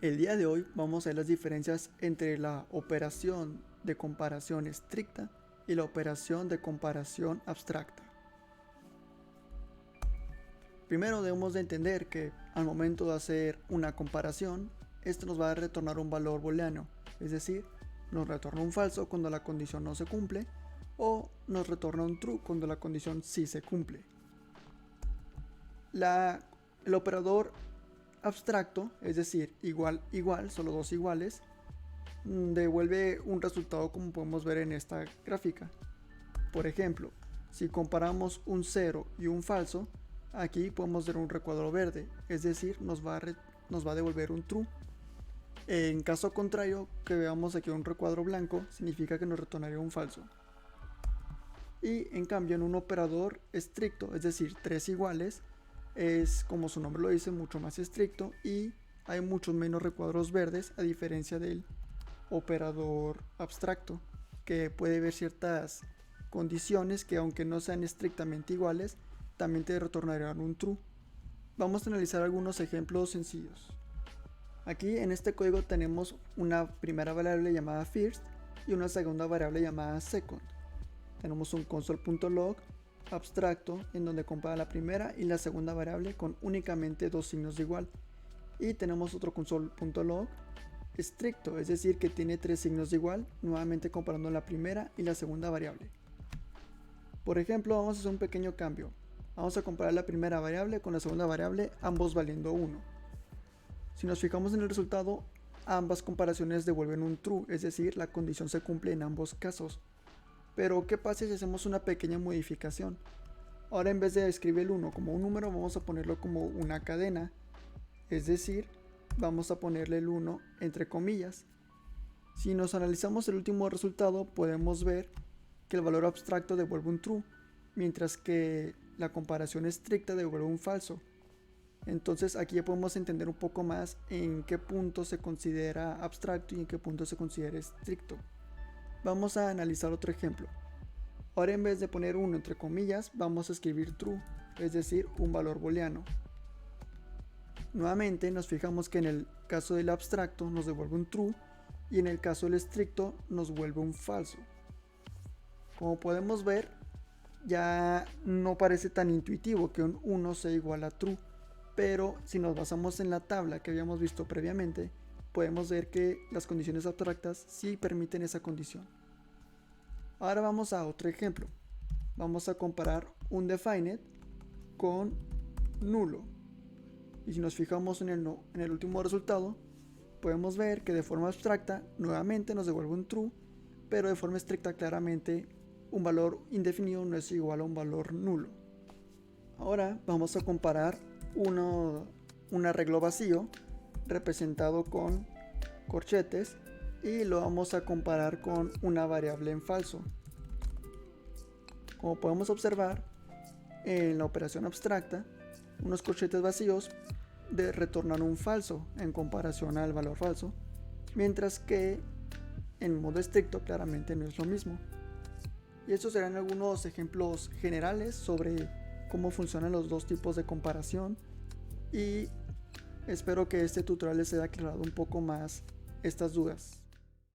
El día de hoy vamos a ver las diferencias entre la operación de comparación estricta y la operación de comparación abstracta. Primero debemos de entender que al momento de hacer una comparación, esto nos va a retornar un valor booleano, es decir, nos retorna un falso cuando la condición no se cumple o nos retorna un true cuando la condición sí se cumple. El operador abstracto, es decir, igual, igual, solo dos iguales, devuelve un resultado como podemos ver en esta gráfica. Por ejemplo, si comparamos un 0 y un falso, aquí podemos ver un recuadro verde, es decir, nos va a devolver un true. En caso contrario, que veamos aquí un recuadro blanco, significa que nos retornaría un falso. Y en cambio, en un operador estricto, es decir, tres iguales, es, como su nombre lo dice, mucho más estricto y hay muchos menos recuadros verdes, a diferencia del operador abstracto, que puede ver ciertas condiciones que, aunque no sean estrictamente iguales, también te retornarán un true. Vamos a analizar algunos ejemplos sencillos. Aquí en este código tenemos una primera variable llamada first y una segunda variable llamada second. Tenemos un console.log abstracto en donde compara la primera y la segunda variable con únicamente dos signos de igual, y tenemos otro console.log estricto, es decir, que tiene tres signos de igual, nuevamente comparando la primera y la segunda variable. Por ejemplo, vamos a hacer un pequeño cambio. Vamos a comparar la primera variable con la segunda variable, ambos valiendo 1. Si nos fijamos en el resultado, ambas comparaciones devuelven un true, es decir, la condición se cumple en ambos casos. Pero ¿qué pasa si hacemos una pequeña modificación? Ahora, en vez de escribir el 1 como un número, vamos a ponerlo como una cadena, es decir, vamos a ponerle el 1 entre comillas. Si nos analizamos el último resultado, podemos ver que el valor abstracto devuelve un true, mientras que la comparación estricta devuelve un falso. Entonces aquí ya podemos entender un poco más en qué punto se considera abstracto y en qué punto se considera estricto. Vamos a analizar otro ejemplo. Ahora, en vez de poner 1 entre comillas, vamos a escribir true, es decir, un valor booleano. Nuevamente nos fijamos que en el caso del abstracto nos devuelve un true y en el caso del estricto nos vuelve un falso. Como podemos ver, ya no parece tan intuitivo que un 1 sea igual a true, pero si nos basamos en la tabla que habíamos visto previamente, podemos ver que las condiciones abstractas sí permiten esa condición. Ahora vamos a otro ejemplo. Vamos a comparar un defined con nulo. Y si nos fijamos en el último resultado, podemos ver que de forma abstracta nuevamente nos devuelve un true, pero de forma estricta claramente un valor indefinido no es igual a un valor nulo. Ahora vamos a comparar un arreglo vacío representado con corchetes y lo vamos a comparar con una variable en falso. Como podemos observar, en la operación abstracta, unos corchetes vacíos retornan un falso en comparación al valor falso, mientras que en modo estricto claramente no es lo mismo. Y estos serán algunos ejemplos generales sobre cómo funcionan los dos tipos de comparación, y espero que este tutorial les haya aclarado un poco más estas dudas.